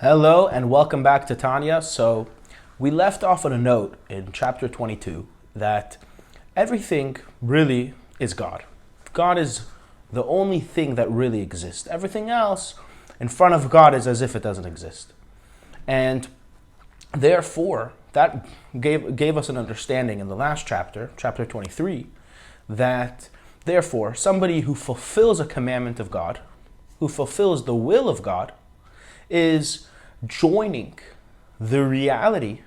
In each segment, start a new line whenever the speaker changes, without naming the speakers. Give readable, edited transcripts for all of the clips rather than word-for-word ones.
Hello and welcome back to Tanya. So we left off on a note in chapter 22 that everything really is God. God is the only thing that really exists. Everything else in front of God is as if it doesn't exist. And therefore, that gave us an understanding in the last chapter, chapter 23, that therefore somebody who fulfills a commandment of God, who fulfills the will of God, is joining the reality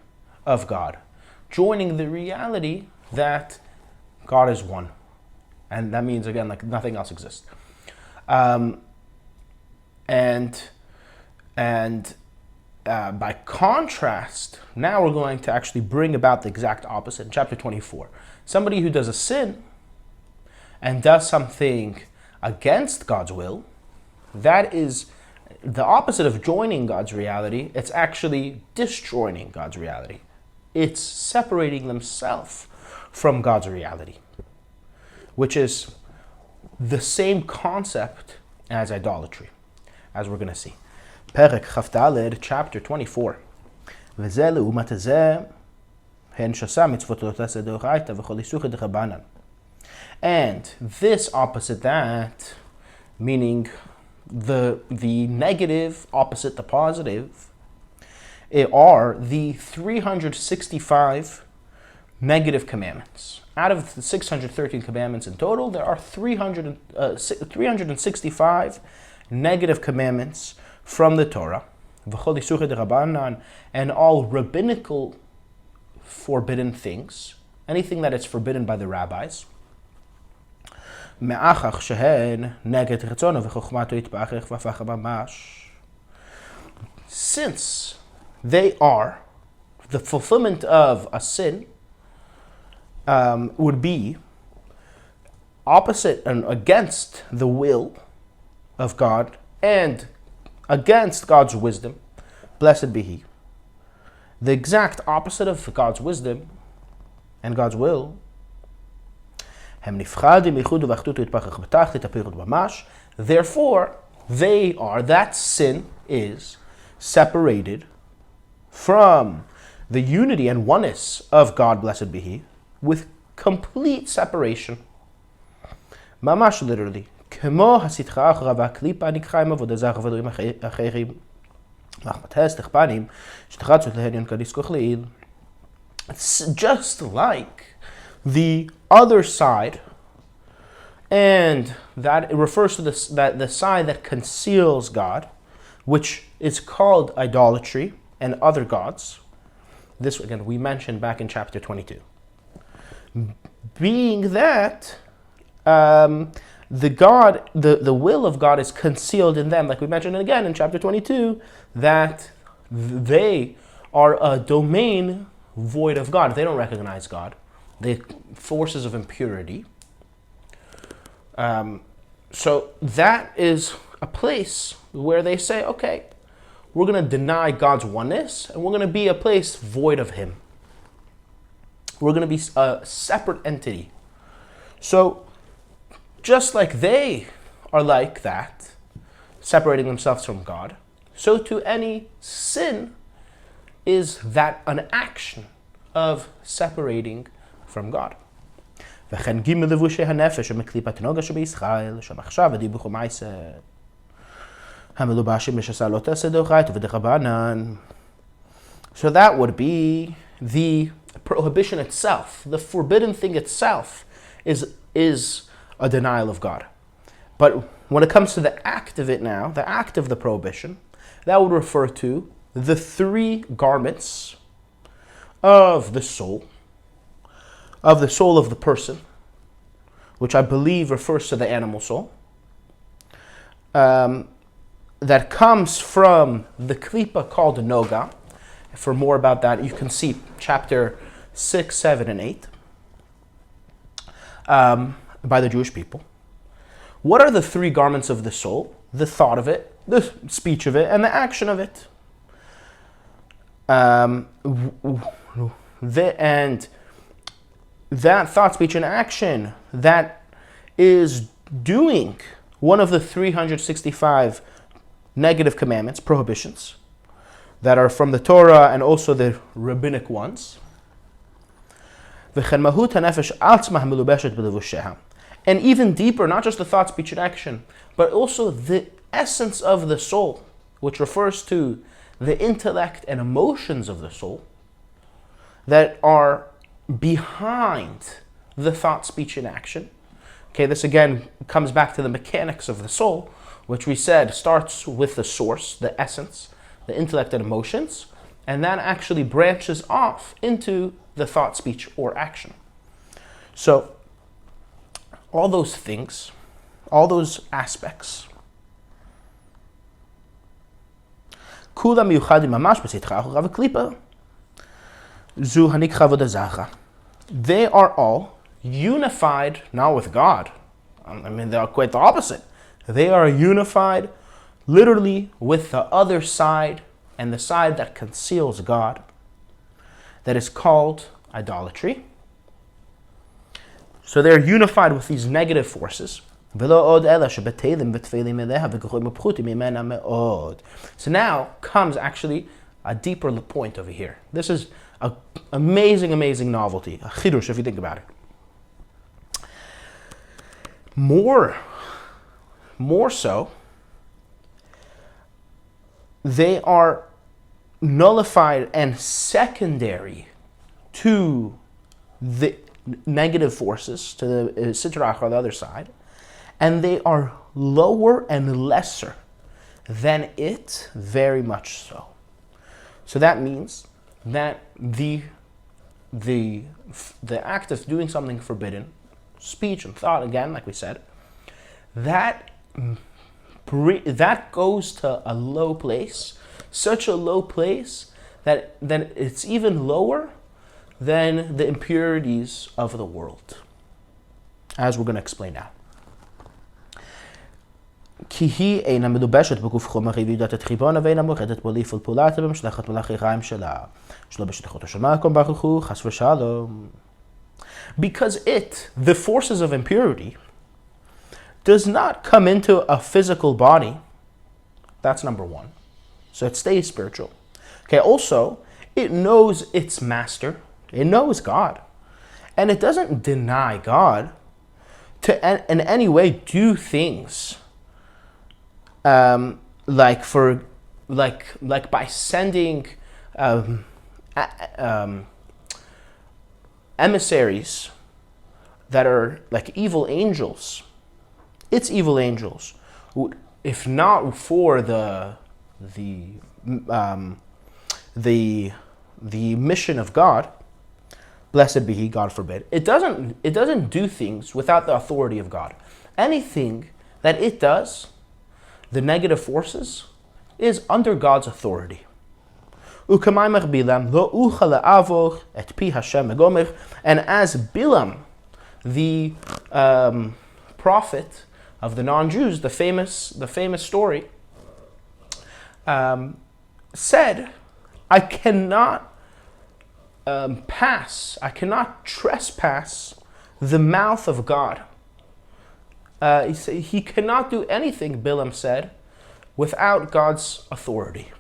of God, joining the reality that God is one. And that means, again, like nothing else exists. By contrast, now we're going to actually bring about the exact opposite in chapter 24. Somebody who does a sin and does something against God's will, that is the opposite of joining God's reality. It's actually destroying God's reality. It's separating themselves from God's reality, which is the same concept as idolatry, as we're going to see. Perek Chavdaled, chapter 24. And this opposite that, meaning the negative opposite the positive, are the 365 negative commandments. Out of the 613 commandments in total, there are 365 negative commandments from the Torah, and all rabbinical forbidden things, anything that is forbidden by the rabbis. Since they are the fulfillment of a sin, would be opposite and against the will of God and against God's wisdom, blessed be He. The exact opposite of God's wisdom and God's will. Therefore, that sin is separated from the unity and oneness of God, blessed be He, with complete separation. Mamash literally. It's just like the other side, and that it refers to the side that conceals God, which is called idolatry and other gods. This, again, we mentioned back in chapter 22. Being that the will of God is concealed in them, like we mentioned again in chapter 22, that they are a domain void of God. They don't recognize God. The forces of impurity. So that is a place where they say, okay, we're going to deny God's oneness, and we're going to be a place void of Him. We're going to be a separate entity. So just like they are like that, separating themselves from God, so to any sin is that an action of separating from God. So that would be the prohibition itself. The forbidden thing itself is a denial of God. But when it comes to the act of it now, the act of the prohibition, that would refer to the three garments of the soul of the person, which I believe refers to the animal soul, that comes from the klipa called noga. For more about that, you can see chapter 6, 7, and 8 by the Jewish people. What are the three garments of the soul? The thought of it, the speech of it, and the action of it. And that thought, speech, and action that is doing one of the 365 negative commandments, prohibitions, that are from the Torah and also the rabbinic ones. And even deeper, not just the thought, speech, and action, but also the essence of the soul, which refers to the intellect and emotions of the soul that are behind the thought, speech, and action. Okay, this again comes back to the mechanics of the soul, which we said starts with the source, the essence, the intellect and emotions, and that actually branches off into the thought, speech, or action. So, all those things, all those aspects, they are all unified, not with God. I mean, they are quite the opposite. They are unified literally with the other side, and the side that conceals God, that is called idolatry. So they're unified with these negative forces. So now comes actually a deeper point over here. This is an amazing novelty, a chidush if you think about it. More so, they are nullified and secondary to the negative forces, to the sitra achra, the other side, and they are lower and lesser than it, very much so. So that means that the act of doing something forbidden, speech and thought, again, like we said, that goes to a low place, such a low place that it's even lower than the impurities of the world, as we're going to explain now. Because the forces of impurity, does not come into a physical body. That's number one. So it stays spiritual. Okay, also, it knows its master. It knows God. And it doesn't deny God to in any way do things like by sending emissaries that are like evil angels. It's evil angels. If not for the mission of God, blessed be He, God forbid. It doesn't do things without the authority of God. Anything that it does, the negative forces, is under God's authority. And as Bilam, the prophet of the non-Jews, the famous story, said, I cannot I cannot trespass the mouth of God. He cannot do anything, Bilam said, without God's authority.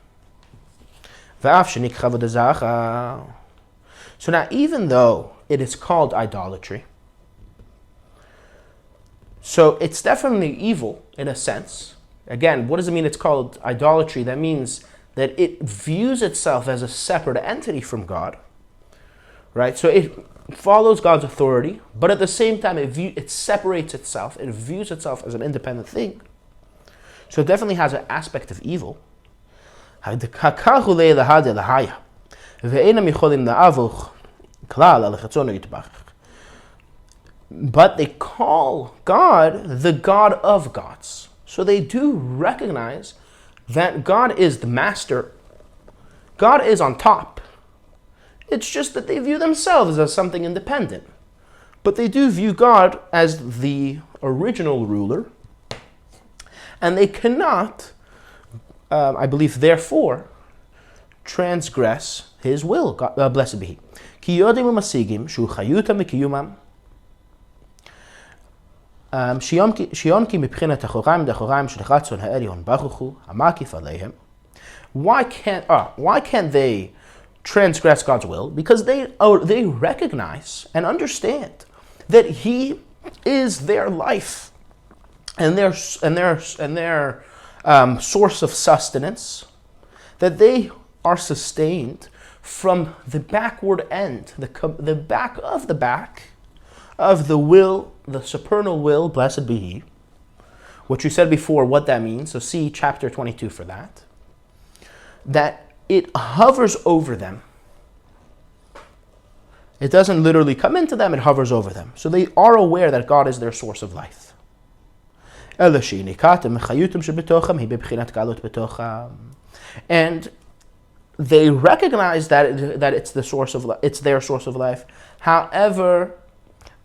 So now, even though it is called idolatry, so it's definitely evil in a sense. Again, what does it mean it's called idolatry? That means that it views itself as a separate entity from God, right? So it follows God's authority, but at the same time it separates itself. It views itself as an independent thing. So it definitely has an aspect of evil. But they call God the God of gods. So they do recognize that God is the master. God is on top. It's just that they view themselves as something independent. But they do view God as the original ruler. And they cannot, I believe, therefore, transgress His will. God, blessed be He. Ki yodim u'masigim shu chayutam mikiyumam shionki mibchinet hachoraim dechoraim shel chatzon ha'elyon baruch hu hamakif aleihem why can't they transgress God's will? Because they recognize and understand that He is their life and their source of sustenance, that they are sustained from the backward end, the back of the will, the supernal will, blessed be He, which we said before what that means. So see chapter 22 for that. That it hovers over them. It doesn't literally come into them, it hovers over them. So they are aware that God is their source of life. And they recognize that it's the source of it's their source of life. However,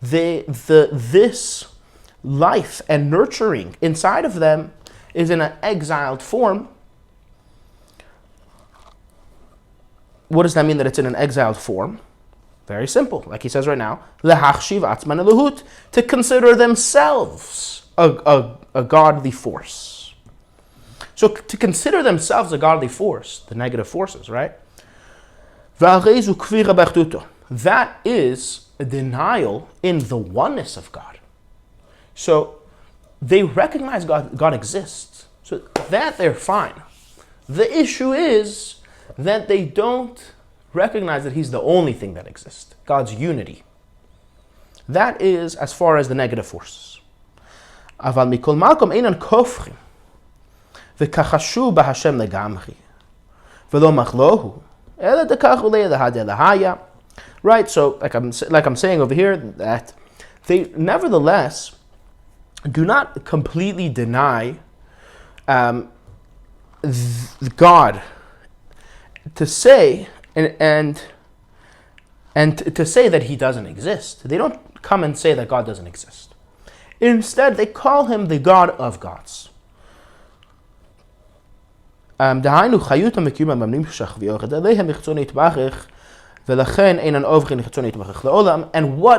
this life and nurturing inside of them is in an exiled form. What does that mean that it's in an exiled form? Very simple, like he says right now, to consider themselves a godly force. So to consider themselves a godly force, the negative forces, right? That is a denial in the oneness of God. So they recognize God exists. So that they're fine. The issue is that they don't recognize that He's the only thing that exists. God's unity. That is as far as the negative forces. Right? So like I'm saying over here, that they nevertheless do not completely deny God, to say and to say that He doesn't exist. They don't come and say that God doesn't exist. Instead, they call Him the God of gods. And what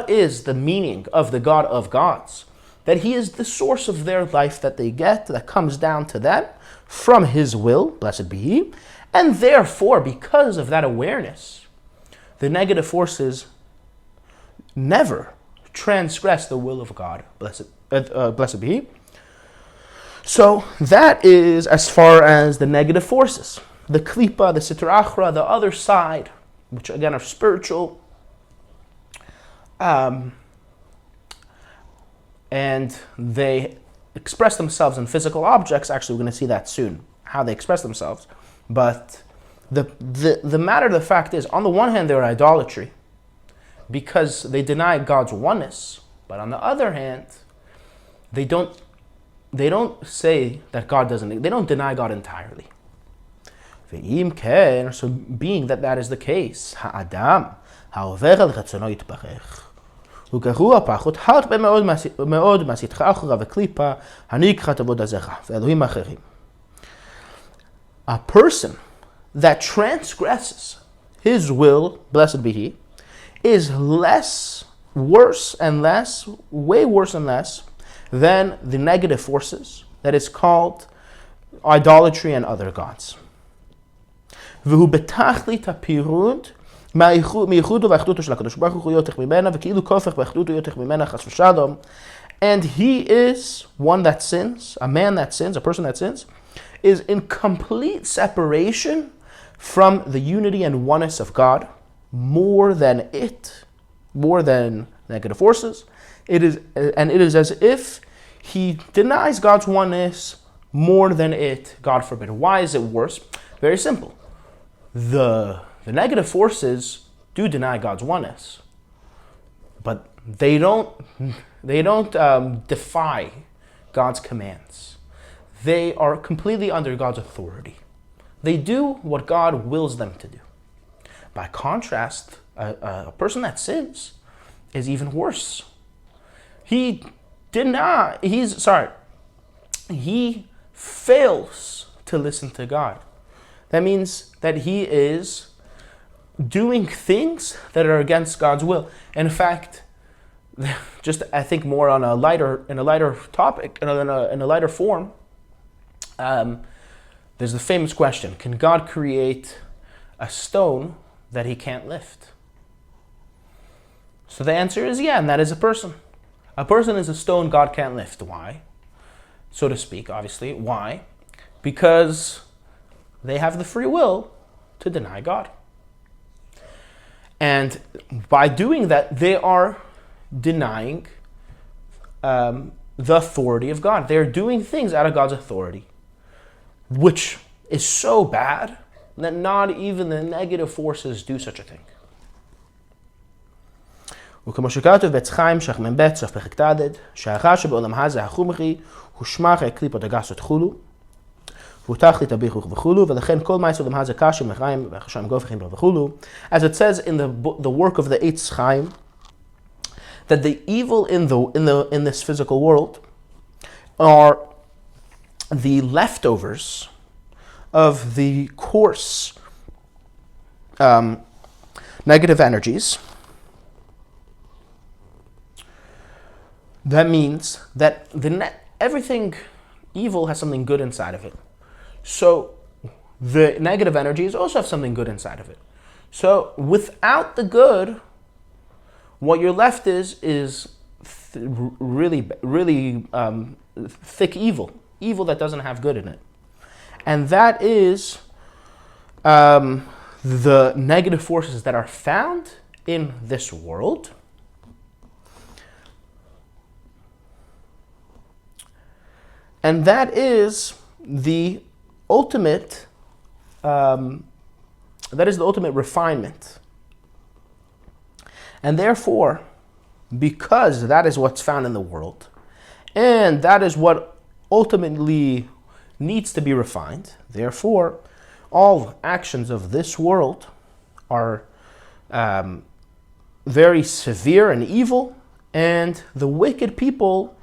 is the meaning of the God of gods? That He is the source of their life that they get, that comes down to them from His will, blessed be He. And therefore, because of that awareness, the negative forces never transgress the will of God, blessed be He. So that is as far as the negative forces. The klipa, the sitra achra, the other side, which again are spiritual, and they express themselves in physical objects. Actually, we're going to see that soon, how they express themselves. But the matter of the fact is, on the one hand, they're idolatry because they deny God's oneness. But on the other hand, they don't say that God doesn't. They don't deny God entirely. So being that is the case, ha'adam ha'over al retzono yitbarech ug'rua pachut harbe me'od masitcha achra v'klipa hanikrat avodah zera ve'elohim acherim. A person that transgresses His will, blessed be He, is way worse and less than the negative forces that is called idolatry and other gods. והוא בתכלית הפירוד מייחודו ואחדותו של הקדוש ברוך הוא יותך ממנה וכאילו כופך באחדותו יותך ממנה חס ושלום. And he is one that sins, a man that sins, a person that sins, is in complete separation from the unity and oneness of God, more than negative forces. It is as if he denies God's oneness more than it, God forbid. Why is it worse? Very simple. The negative forces do deny God's oneness, but they don't defy God's commands. They are completely under God's authority. They do what God wills them to do. By contrast, a person that sins is even worse. He fails to listen to God. That means that he is doing things that are against God's will. In fact, just I think more on a lighter topic, in a lighter form, the There's the famous question, can God create a stone that he can't lift? So the answer is yeah, and that is a person. A person is a stone God can't lift. Why? So to speak, obviously. Why? Because they have the free will to deny God. And by doing that, they are denying the authority of God. They're doing things out of God's authority, which is so bad that not even the negative forces do such a thing. וכמו שכתוב בעץ חיים שכמן ב' סוף פרק ד' שהרע שבעולם הזה החומרי הוא שמח הקליפות הגסות חולו והוא תכלית הביכוך וכולו ולכן כל מעש עולם הזה קשה מחיים וחשם גופכים לו וכולו. As it says in the work of the Eitz Chaim, that the evil in this physical world are the leftovers of the coarse negative energies. That means that everything evil has something good inside of it. So the negative energies also have something good inside of it. So without the good, what you're left is really, really thick evil that doesn't have good in it. And that is the negative forces that are found in this world. And that is the ultimate refinement. And therefore, because that is what's found in the world, and that is what ultimately needs to be refined, therefore, all actions of this world are very severe and evil, and the wicked people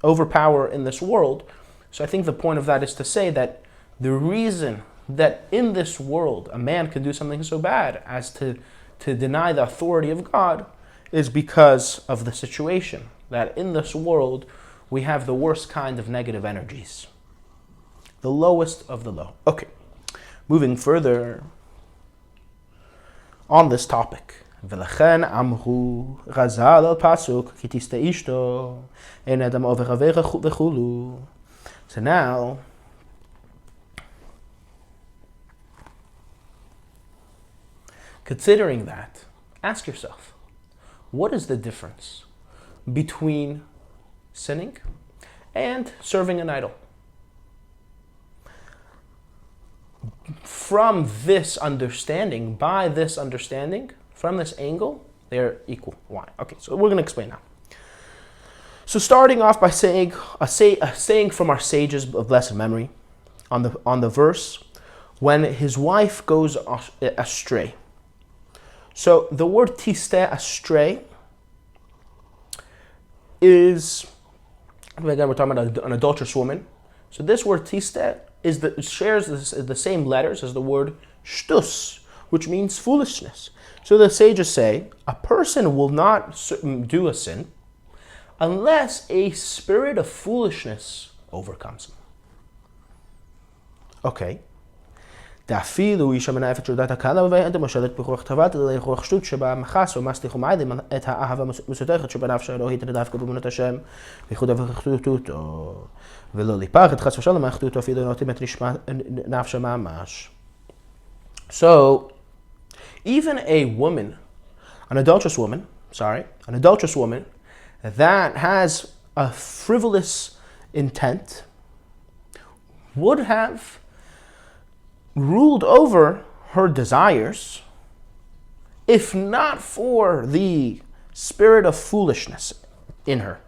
overpower in this world. So I think the point of that is to say that the reason that in this world a man can do something so bad as to deny the authority of God is because of the situation that in this world we have the worst kind of negative energies, the lowest of the low. Okay, moving further on this topic. ולכן אמרו רז"ל על פסוק כי תסטה אשתו אין אדם עובר עבירה וכולו. So now considering that, ask yourself, what is the difference between sinning and serving an idol? From this understanding, from this angle, they're equal. Why? Okay, so we're going to explain now. So starting off by saying a saying from our sages of blessed memory on the verse, when his wife goes astray. So the word tiste, astray, is, again we're talking about an adulterous woman. So this word tiste shares the same letters as the word shtus, which means foolishness. So the sages say, a person will not do a sin unless a spirit of foolishness overcomes him. Okay. דאפילו אישה מנאפת שודעת הקלה ואין מושלת בכוח טבת אלא לכוח שטות שבה מחס ומסליחו מעדים את האהבה מסותכת שבנפש האלוהית דווקא באמונות השם ויחודה וחטאותו ולא ליפחת חס ושלום מהחטאותו אפילו נותנים את נפשה ממש. So, even an adulterous woman that has a frivolous intent would have ruled over her desires if not for the spirit of foolishness in her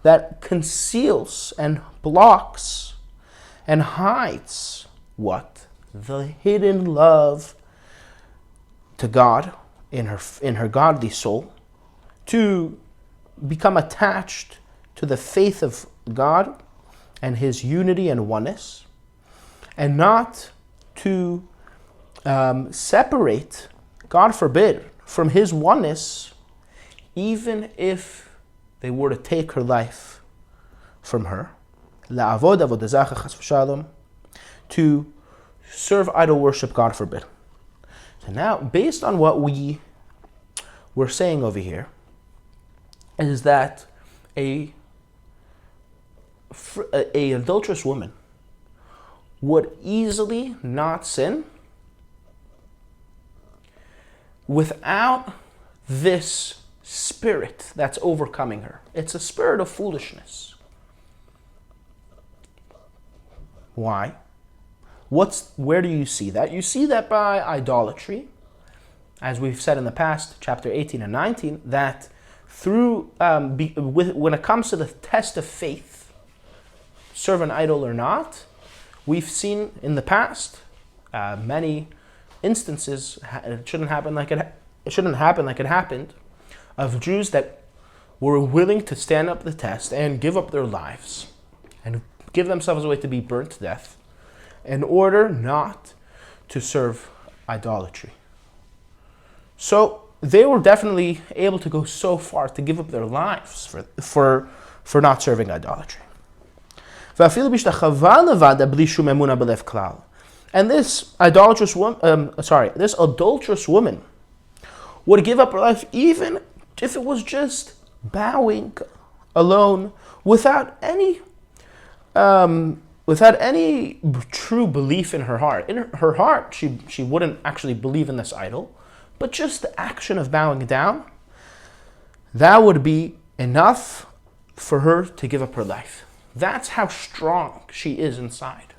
that conceals and blocks and hides what? The hidden love to God in her godly soul, to become attached to the faith of God and his unity and oneness, and not to separate, God forbid, from his oneness, even if they were to take her life from her, la'avod avodah zarah chas v'shalom, to serve idol worship, God forbid. So now, based on what we were saying over here, is that a adulterous woman would easily not sin without this spirit that's overcoming her. It's a spirit of foolishness. Why? Where do you see that? You see that by idolatry, as we've said in the past, chapter 18 and 19, that through when it comes to the test of faith, serve an idol or not, we've seen in the past many instances. It shouldn't happen like it happened, of Jews that were willing to stand up the test and give up their lives and give themselves away to be burnt to death in order not to serve idolatry. So they were definitely able to go so far to give up their lives for not serving idolatry. And this adulterous woman would give up her life even if it was just bowing alone, without any true belief in her heart. In her heart, she wouldn't actually believe in this idol, but just the action of bowing down, that would be enough for her to give up her life. That's how strong she is inside.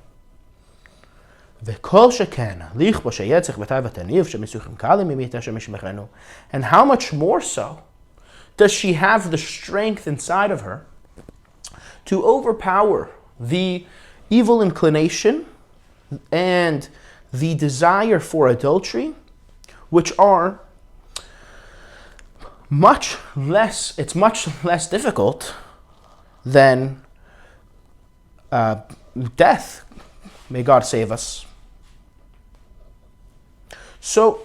And how much more so does she have the strength inside of her to overpower the evil inclination and the desire for adultery, which are much less difficult than death. May God save us. So,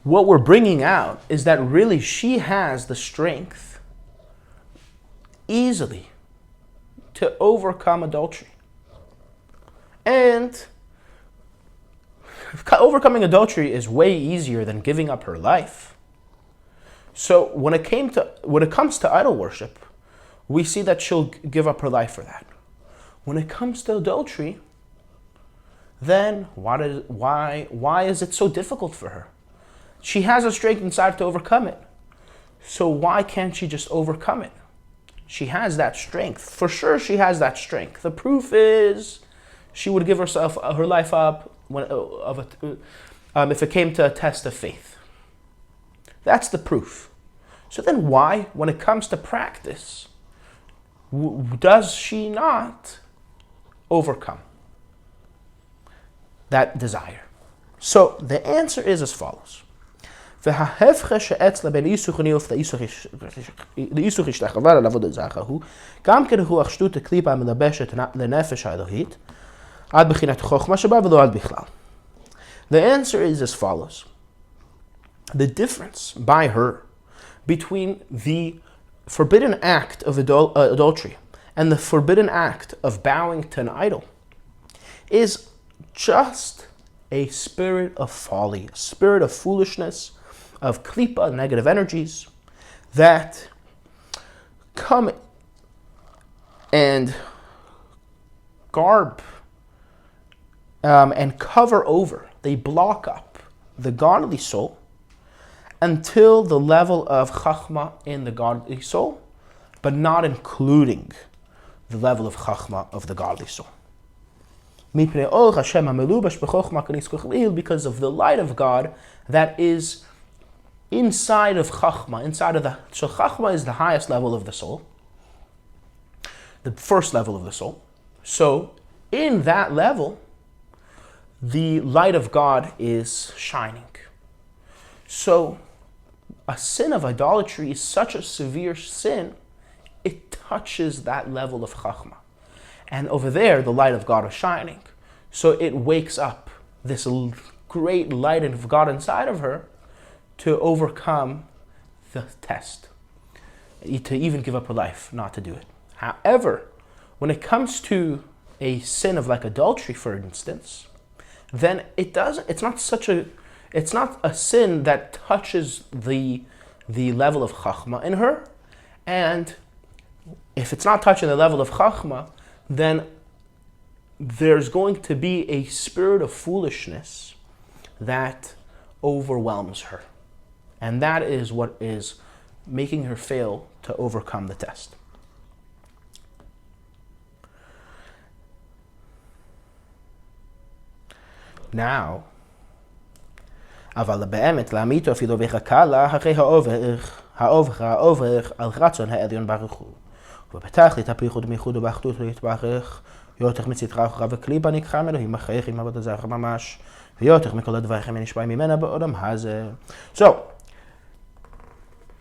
what we're bringing out is that really she has the strength easily to overcome adultery. And overcoming adultery is way easier than giving up her life. So when it comes to idol worship, we see that she'll give up her life for that. When it comes to adultery, then why is it so difficult for her? She has a strength inside to overcome it. So why can't she just overcome it? She has that strength. For sure she has that strength. The proof is she would give her life up if it came to a test of faith. That's the proof. So then why, when it comes to practice, does she not overcome that desire? So the answer is as follows. The answer is as follows. The difference by her between the forbidden act of adultery and the forbidden act of bowing to an idol is just a spirit of folly, a spirit of foolishness, of klipa, negative energies, that come and garb and cover over. They block up the godly soul until the level of chachma in the godly soul, but not including the level of chachma of the godly soul. Because of the light of God that is inside of chachma, so chachma is the highest level of the soul, the first level of the soul. So in that level, the light of God is shining. So a sin of idolatry is such a severe sin, it touches that level of chachma. And over there, the light of God is shining. So it wakes up this great light of God inside of her to overcome the test, to even give up her life, not to do it. However, when it comes to a sin of like adultery, for instance, then it's not a sin that touches the level of chachma in her. And if it's not touching the level of chachma, then there's going to be a spirit of foolishness that overwhelms her. And that is what is making her fail to overcome the test. Now, אבל באמת להעמיתו אפילו בחקלה, הרי העובר על רצון העליון ברוך הוא. ובפתח להתהפכות ומייחוד ובאחדות להתברך, יותר מצדך אחריו וקליפה נקחה מאלוהים אחריך עם עבוד הזכר ממש, ויותר מכל הדברים הנשבעים ממנה בעולם הזה. So,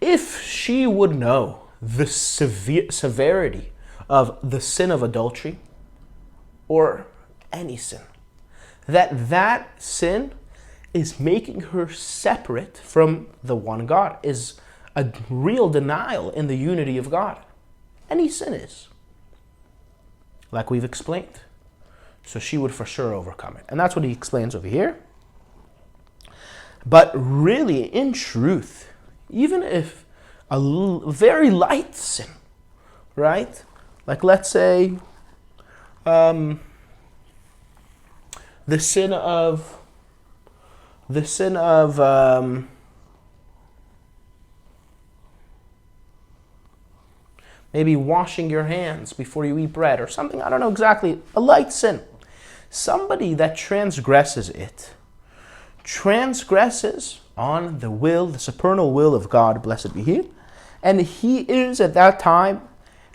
if she would know the severity of the sin of adultery, or any sin, that sin is making her separate from the one God, is a real denial in the unity of God. Any sin is, like we've explained. So she would for sure overcome it. And that's what he explains over here. But really, in truth, even if a very light sin, right? Like let's say the sin of maybe washing your hands before you eat bread or something, I don't know exactly, a light sin. Somebody that transgresses it, transgresses on the will, the supernal will of God, blessed be He, and he is at that time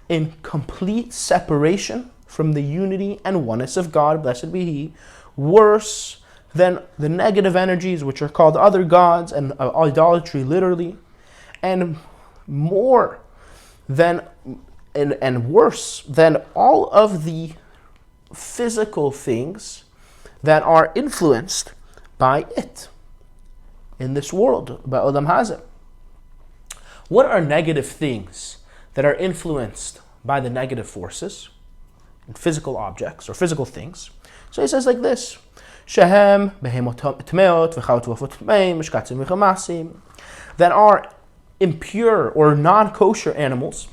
in complete separation from the unity and oneness of God, blessed be He, worse than the negative energies which are called other gods and idolatry literally, and more than and worse than all of the physical things that are influenced by it in this world, by Olam Hazeh. What are negative things that are influenced by the negative forces, physical objects or physical things? So he says like this: Shehem behemot tmeot v'chaot v'afot tmeim mishkatzim v'chamasim, that are impure or non-kosher animals,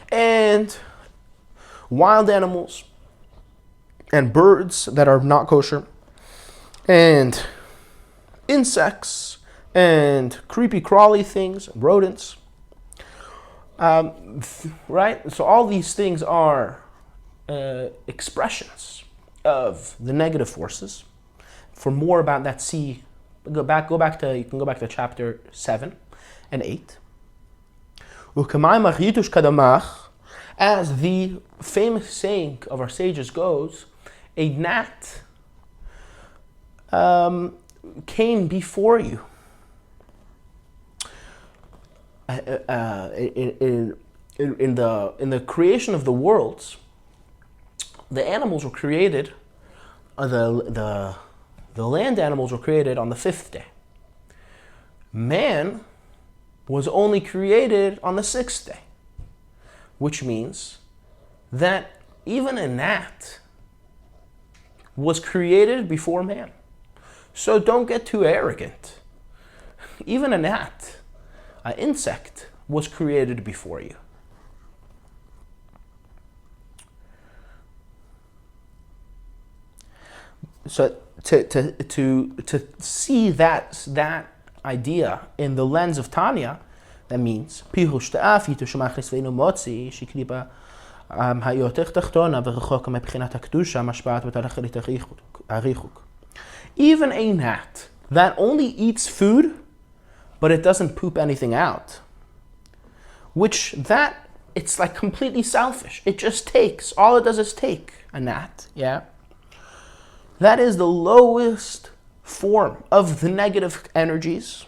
and wild animals, and birds that are not kosher, and insects, and creepy crawly things, rodents. Right? So all these things are expressions of the negative forces. For more about that, you can go back to chapter 7 and 8. As the famous saying of our sages goes, a gnat came before you. In the creation of the worlds, the animals were created, the land animals were created on the 5th day. Man was only created on the 6th day, which means that even a gnat was created before man. So don't get too arrogant. Even a gnat, an insect, was created before you. So to see that idea in the lens of Tanya, that means pirush ta'afi to shemachis ve'inu motzi shiklipa hayotech tachtona v'rechoka mebchinat hakdusha mashpat v'tarachelit harichuk. Even a gnat that only eats food, but it doesn't poop anything out, it's like completely selfish. It just takes. All it does is take, a gnat, yeah? That is the lowest form of the negative energies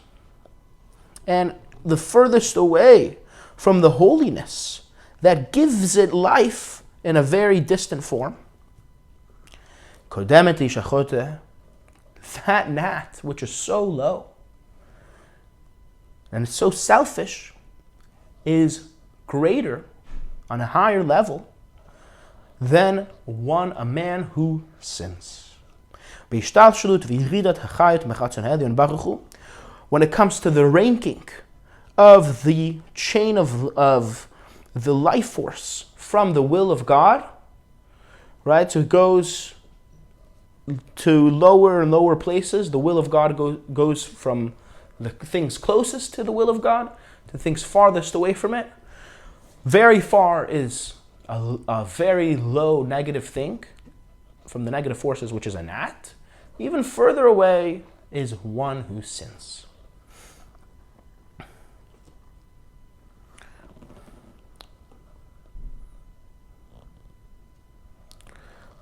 and the furthest away from the holiness that gives it life in a very distant form. That gnat, which is so low and so selfish, is greater on a higher level than a man who sins. When it comes to the ranking of the chain of the life force from the will of God, right? So it goes to lower and lower places. The will of God goes from the things closest to the will of God to things farthest away from it. Very far is a very low negative thing from the negative forces, which is a gnat. Even further away is one who sins.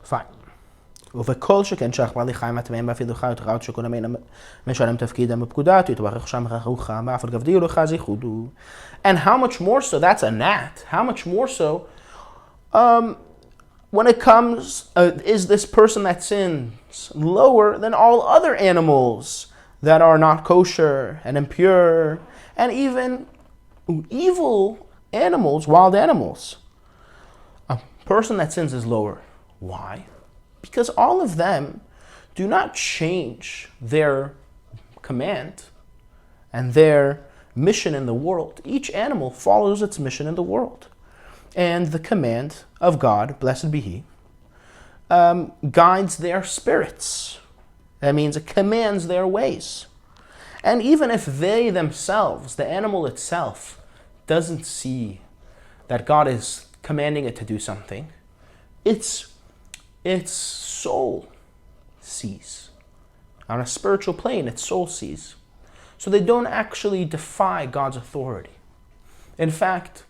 Fine. ובכל שכן שאך בעלי חיים הטמאים ואפילו חיות רעות שכל המין משלם תפקידם בפקודה, תתברך שם רוחם, ואף על גבדי ולך זיחודו. And how much more so, that's a gnat, how much more so, when it comes, is this person that sins lower than all other animals that are not kosher and impure, and even evil animals, wild animals? A person that sins is lower. Why? Because all of them do not change their command and their mission in the world. Each animal follows its mission in the world. And the command of God, blessed be He, guides their spirits. That means it commands their ways. And even if they themselves, the animal itself, doesn't see that God is commanding it to do something, its soul sees. On a spiritual plane, its soul sees. So they don't actually defy God's authority. In fact,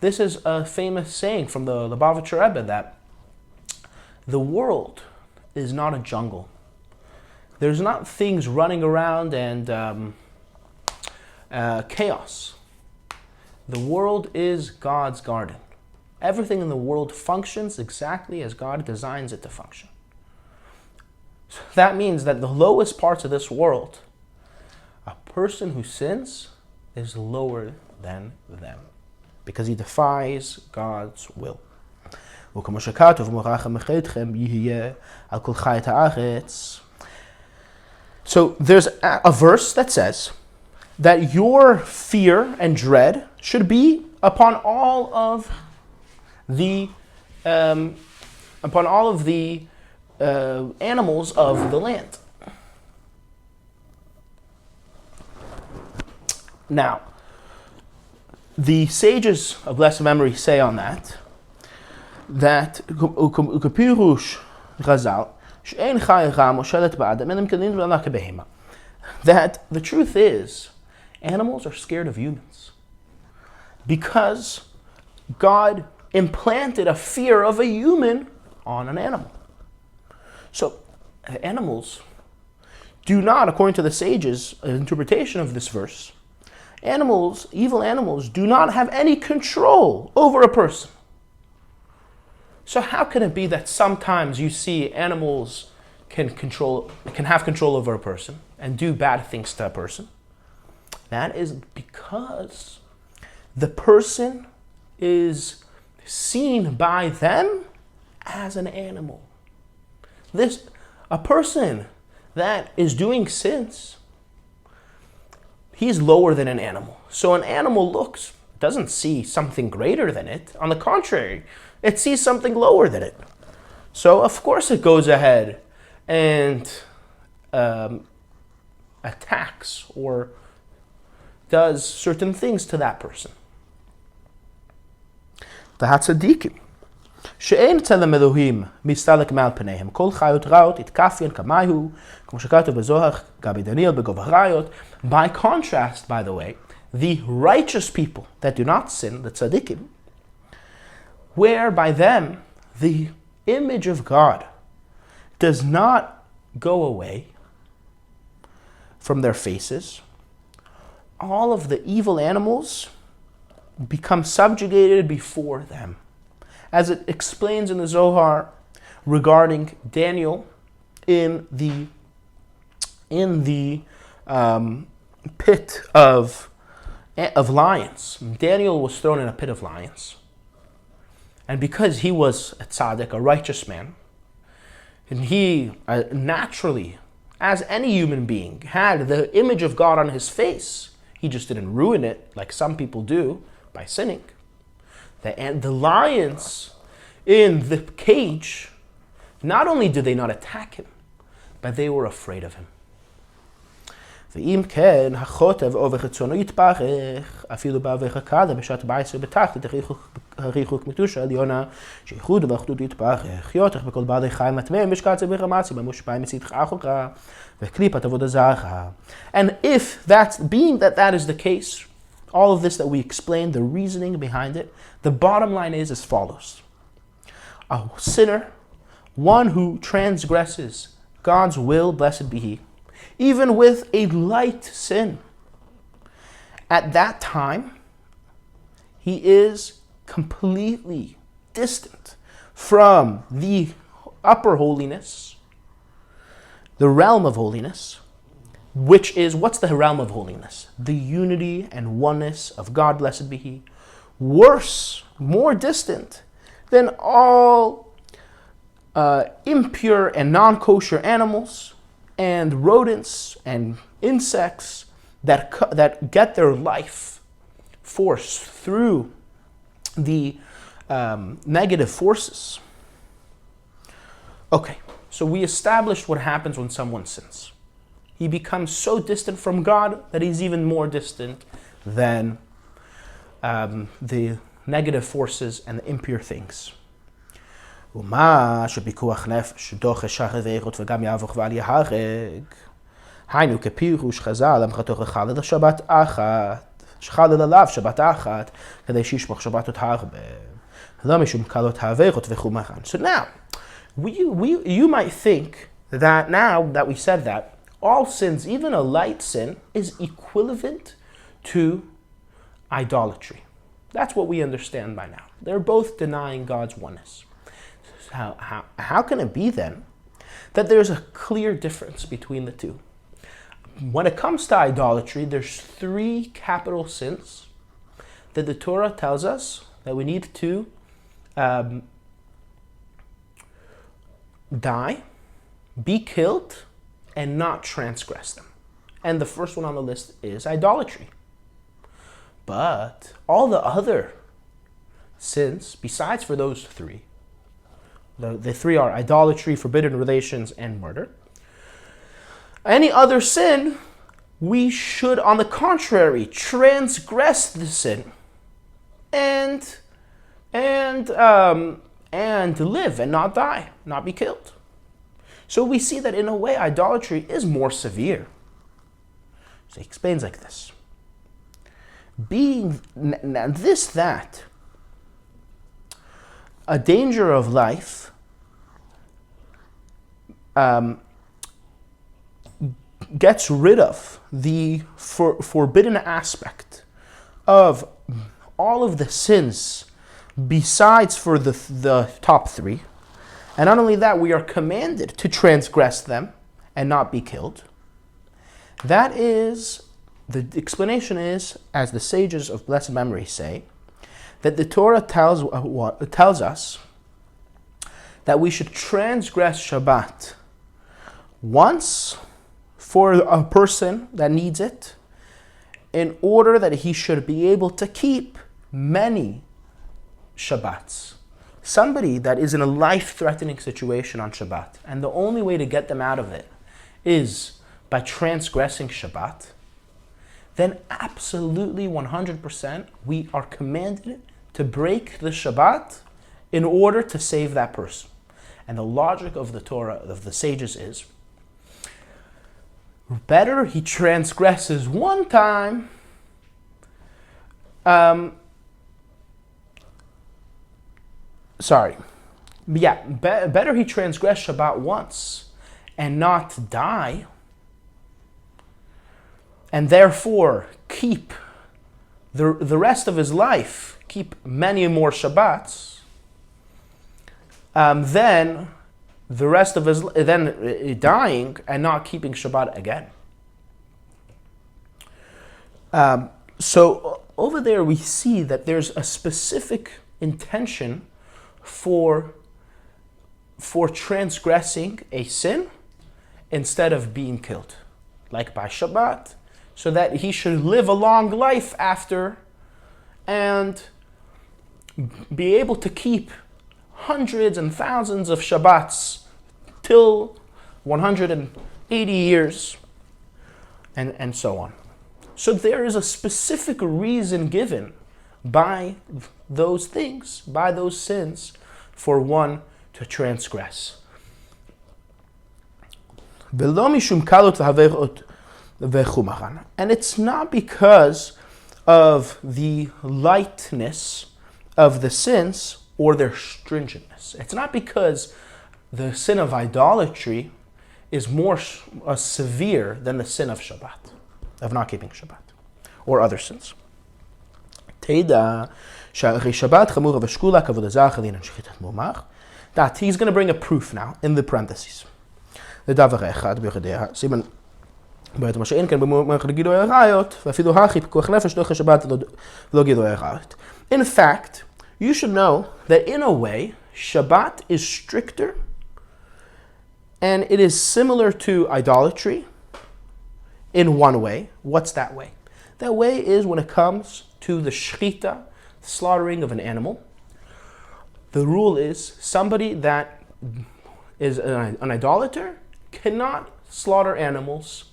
this is a famous saying from the Lubavitcher Rebbe that the world is not a jungle. There's not things running around and chaos. The world is God's garden. Everything in the world functions exactly as God designs it to function. So that means that the lowest parts of this world, a person who sins is lower than them because he defies God's will. So there's a verse that says that your fear and dread should be upon all of the animals of the land. Now, the sages of blessed memory say on that ukapirush Chazal that the truth is animals are scared of humans because God implanted a fear of a human on an animal. So animals do not, according to the sages' interpretation of this verse, evil animals do not have any control over a person. So how can it be that sometimes you see animals can have control over a person and do bad things to a person? That is because the person is seen by them as an animal. A person that is doing sins, he's lower than an animal. So an animal doesn't see something greater than it. On the contrary, it sees something lower than it. So of course it goes ahead and attacks or does certain things to that person. והצדיקים, שאין צלם אלוהים מסתלק מעל פניהם, כל חיות רעות יתקפיין כמהו, כמו שכתוב בזוהר, גבי דניאל בגובה ראיות. By contrast, by the way, the righteous people that do not sin, the tzaddikim, where by them the image of God does not go away from their faces, all of the evil animals become subjugated before them. As it explains in the Zohar regarding Daniel in the pit of lions. Daniel was thrown in a pit of lions. And because he was a tzaddik, a righteous man, and he naturally, as any human being, had the image of God on his face, he just didn't ruin it like some people do by sinning. The lions in the cage, not only did they not attack him, but they were afraid of him. ואם כן, החוטב עובר רצונו יתברך, אפילו בעבירה קלה בשעת בעשר בתחתית הריחוק מקדושה עליונה, שייחוד ואחדות יתברך, יותך בכל בעלי חיים מטמאים משקעת צביר המצי, במושפעים מצדך אחורה, וקליפת עבודה זרה. And if being that is the case, all of this that we explained, the reasoning behind it, the bottom line is as follows. A sinner, one who transgresses God's will, blessed be he, even with a light sin, at that time, he is completely distant from the upper holiness, the realm of holiness, which is, what's the realm of holiness? The unity and oneness of God, blessed be he. Worse, more distant than all impure and non-kosher animals and rodents and insects that get their life force through the negative forces. Okay, so we established what happens when someone sins. He becomes so distant from God that he's even more distant than the negative forces and the impure things. ומה שפיקוח נפש דוחה שחר ואיכות וגם יהפוך ואל יהרג. היינו כפירוש חז"ל המחתו לחלל שבת אחת, שחלל עליו שבת אחת, כדי שישמח שבת עוד הרבה. לא משום קלות האיכות וחומרן. So now, you might think that now that we said that, all sins, even a light sin, is equivalent to idolatry. That's what we understand by now. They're both denying God's oneness. How can it be then that there's a clear difference between the two? When it comes to idolatry, there's 3 capital sins that the Torah tells us that we need to die, be killed, and not transgress them. And the first one on the list is idolatry. But all the other sins, besides for those 3, the 3 are idolatry, forbidden relations, and murder. Any other sin, we should, on the contrary, transgress the sin and live and not die, not be killed. So we see that in a way, idolatry is more severe. So he explains like this. Being that a danger of life gets rid of the forbidden aspect of all of the sins besides for the top 3. And not only that, we are commanded to transgress them and not be killed. That is, the explanation is, as the sages of blessed memory say, that the Torah tells us that we should transgress Shabbat once for a person that needs it, in order that he should be able to keep many Shabbats. Somebody that is in a life-threatening situation on Shabbat, and the only way to get them out of it is by transgressing Shabbat, then absolutely 100% we are commanded to break the Shabbat in order to save that person. And the logic of the Torah, of the sages, is better he transgresses one time better he transgress Shabbat once and not die, and therefore keep the rest of his life, keep many more Shabbats, than the rest of his dying and not keeping Shabbat again. So over there we see that there's a specific intention for transgressing a sin instead of being killed, like by Shabbat, so that he should live a long life after and be able to keep hundreds and thousands of Shabbats till 180 years and so on. So there is a specific reason given by those things, by those sins, for one to transgress. And it's not because of the lightness of the sins or their stringentness. It's not because the sin of idolatry is more severe than the sin of Shabbat, of not keeping Shabbat, or other sins. That he's going to bring a proof now in the parentheses. In fact, you should know that in a way, Shabbat is stricter and it is similar to idolatry in one way. What's that way? That way is when it comes to the shechita, the slaughtering of an animal. The rule is somebody that is an idolater cannot slaughter animals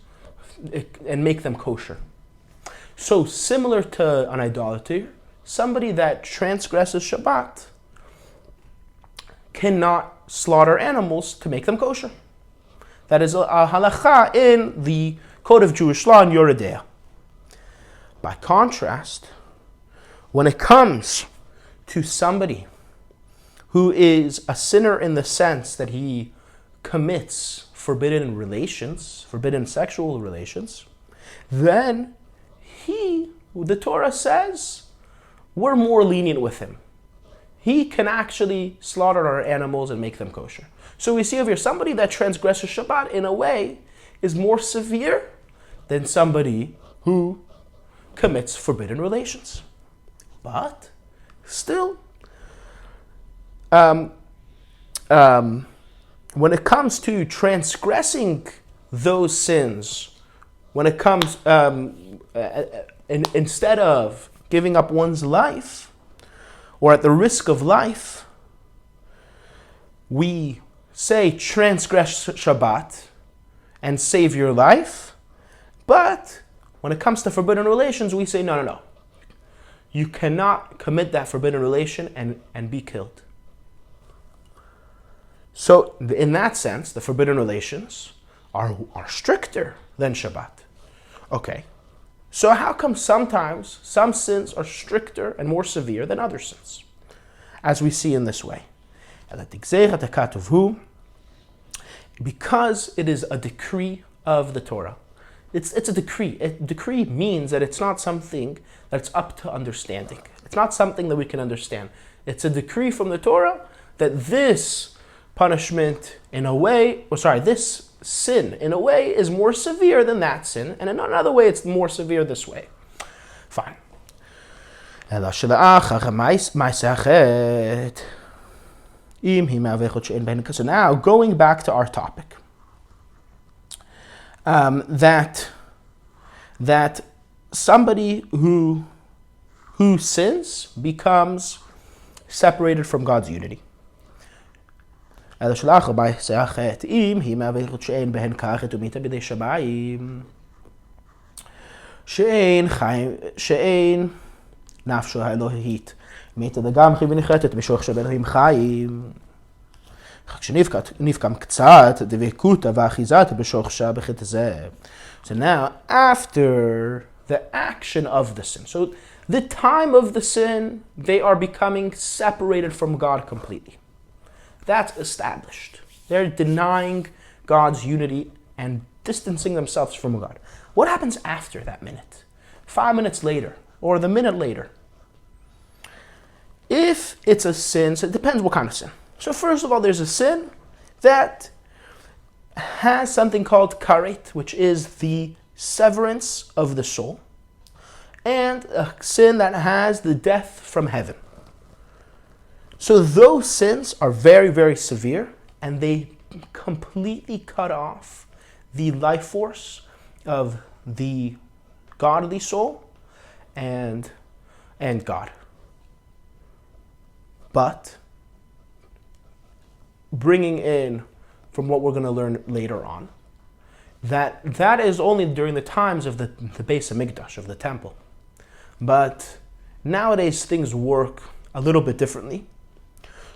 and make them kosher. So similar to an idolater, somebody that transgresses Shabbat cannot slaughter animals to make them kosher. That is a halacha in the Code of Jewish Law in Yoredea. By contrast, when it comes to somebody who is a sinner in the sense that he commits forbidden relations, forbidden sexual relations, then the Torah says, we're more lenient with him. He can actually slaughter our animals and make them kosher. So we see over here, somebody that transgresses Shabbat in a way is more severe than somebody who commits forbidden relations. But still, when it comes to transgressing those sins, when it comes, instead of giving up one's life, or at the risk of life, we say transgress Shabbat and save your life. But when it comes to forbidden relations, we say no. You cannot commit that forbidden relation and be killed. So in that sense, the forbidden relations are stricter than Shabbat. Okay. So how come sometimes some sins are stricter and more severe than other sins? As we see in this way. Because it is a decree of the Torah. It's a decree. A decree means that it's not something that's up to understanding. It's not something that we can understand. It's a decree from the Torah that this punishment this sin in a way is more severe than that sin, and in another way it's more severe this way. Fine. Now, going back to our topic, that somebody who sins becomes separated from God's unity. Now, after the action of the sin, so the time of the sin, they are becoming separated from God completely. That's established. They're denying God's unity and distancing themselves from God. What happens after that minute? 5 minutes later, or the minute later? If it's a sin, so it depends what kind of sin. So first of all, there's a sin that has something called karet, which is the severance of the soul, and a sin that has the death from heaven. So those sins are very, very severe, and they completely cut off the life force of the godly soul and God. But bringing in, from what we're going to learn later on, that is only during the times of the Beis Hamikdash, of the temple. But nowadays things work a little bit differently.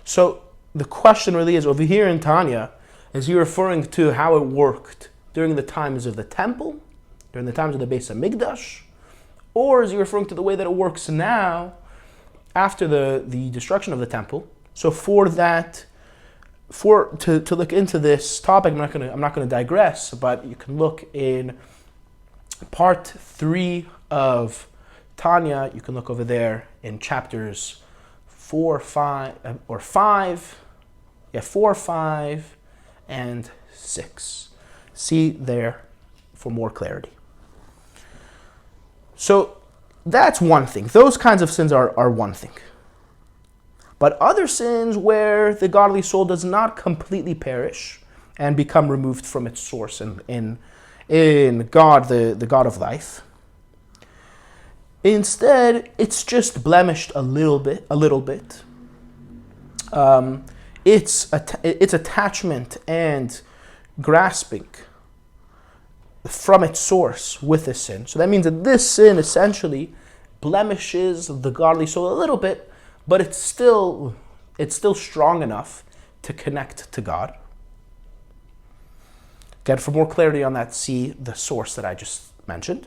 So the question really is, over here in Tanya, is he referring to how it worked during the times of the temple, during the times of the Beis Hamikdash, or is he referring to the way that it works now, after the destruction of the temple? So to look into this topic, I'm not gonna digress, but you can look in part 3 of Tanya. You can look over there in chapters 4, 5, and 6. See there for more clarity. So that's one thing. Those kinds of sins are one thing. But other sins where the godly soul does not completely perish and become removed from its source in God, the God of life. Instead, it's just blemished a little bit. Its attachment and grasping from its source with this sin. So that means that this sin essentially blemishes the godly soul a little bit, but it's still strong enough to connect to God. Again, for more clarity on that, see the source that I just mentioned.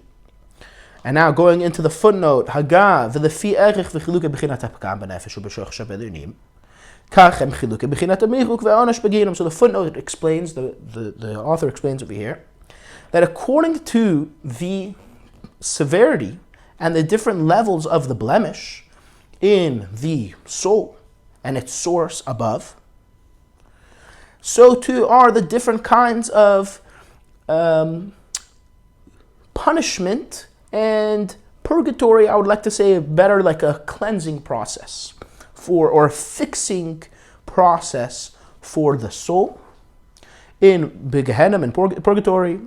And now going into the footnote, Haga v'lefi erich v'chiluke b'chinat ha'pkam b'nefesh u'b'shoch shebedunim, kachem chiluke b'chinat ha'michuk ve'onesh b'ginim. So the footnote explains, the author explains over here, that according to the severity and the different levels of the blemish in the soul and its source above, so too are the different kinds of punishment and purgatory. I would like to say better, like a cleansing process or a fixing process for the soul in Gehenna, in purgatory,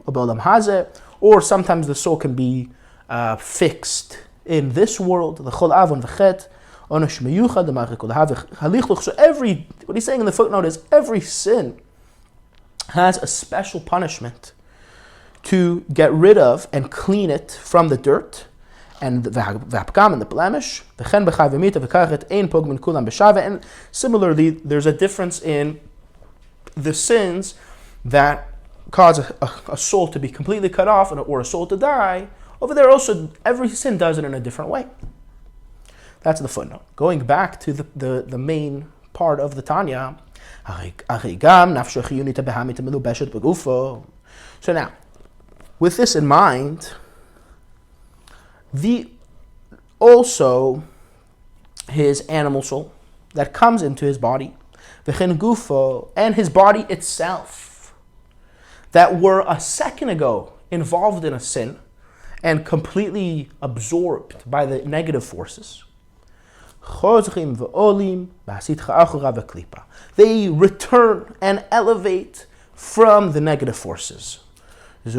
or sometimes the soul can be fixed in this world. So what he's saying in the footnote is every sin has a special punishment to get rid of and clean it from the dirt and the hapkam and the blemish. And similarly, there's a difference in the sins that cause a soul to be completely cut off or a soul to die. Over there also, every sin does it in a different way. That's the footnote. Going back to the main part of the Tanya. So now, with this in mind, also his animal soul that comes into his body, and his body itself, that were a second ago involved in a sin and completely absorbed by the negative forces, they return and elevate from the negative forces. And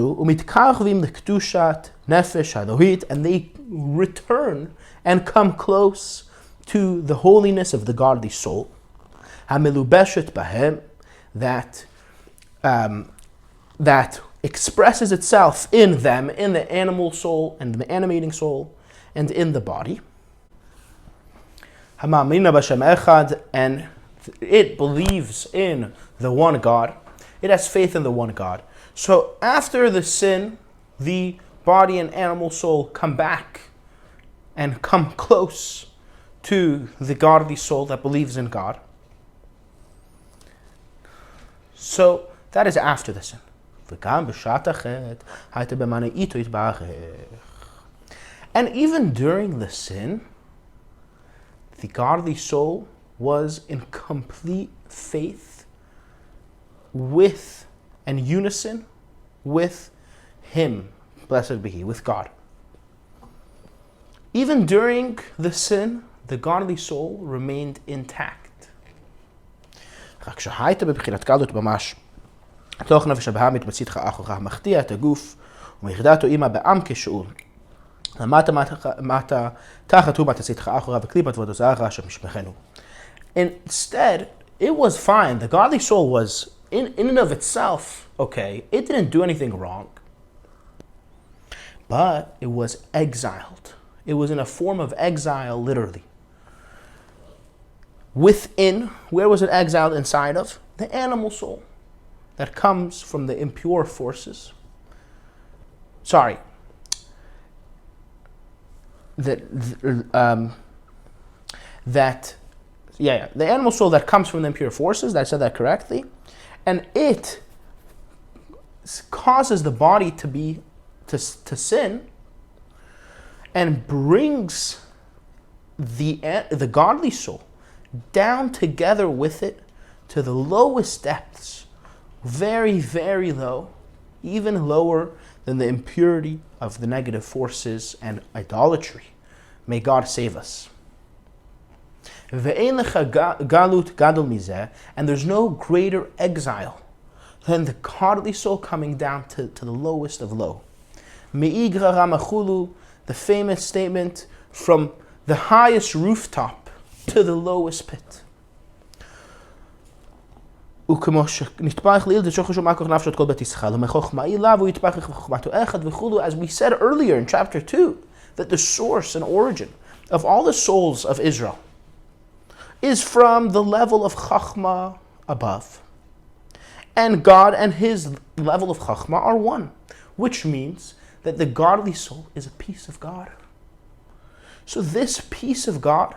they return and come close to the holiness of the godly soul, that expresses itself in them, in the animal soul and the animating soul, and in the body. And it believes in the one God. It has faith in the one God. So after the sin, the body and animal soul come back and come close to the godly soul that believes in God. So that is after the sin. And even during the sin, the godly soul was in complete faith with and unison with him, blessed be he, with God. Even during the sin, the godly soul remained intact. רק שהייתה בבחינת קלות ממש, תוך נפש הבהמית מצידך אחורך מחטיע את הגוף, ומחדתו אימא בעם כשאול. למטה תחת הוא מצידך אחורך וקליפת ודוזרה שמשמחנו. Instead, it was fine. The godly soul was, in and of itself, okay. It didn't do anything wrong. But it was exiled. It was in a form of exile, literally. Within, where was it exiled inside of? The animal soul that comes from the impure forces. Sorry. The animal soul that comes from the impure forces, I said that correctly, and it causes the body to sin and brings the godly soul down together with it to the lowest depths, very, very low, even lower than the impurity of the negative forces and idolatry. May God save us. And there's no greater exile than the godly soul coming down to the lowest of low. The famous statement, from the highest rooftop to the lowest pit. As we said earlier in chapter 2, that the source and origin of all the souls of Israel is from the level of Chachma above. And God and his level of Chachma are one, which means that the godly soul is a piece of God. So this piece of God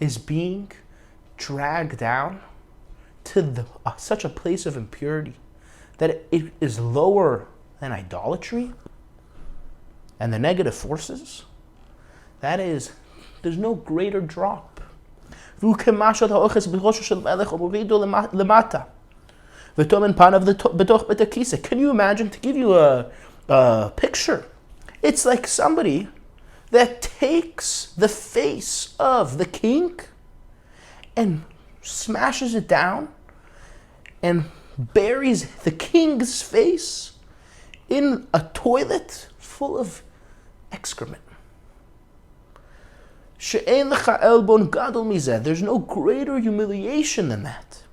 is being dragged down to such a place of impurity that it is lower than idolatry and the negative forces. That is, there's no greater drop. Can you imagine, to give you a picture, it's like somebody that takes the face of the king and smashes it down and buries the king's face in a toilet full of excrement. There's no greater humiliation than that.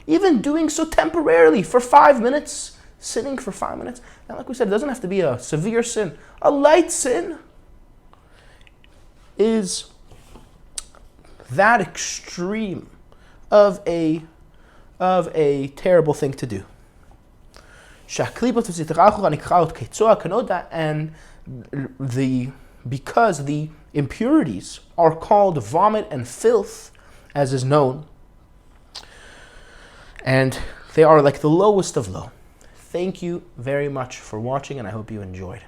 Even doing so temporarily for 5 minutes, sinning for 5 minutes. And like we said, it doesn't have to be a severe sin. A light sin is that extreme of a terrible thing to do. And because the impurities are called vomit and filth, as is known, and they are like the lowest of low. Thank you very much for watching, and I hope you enjoyed.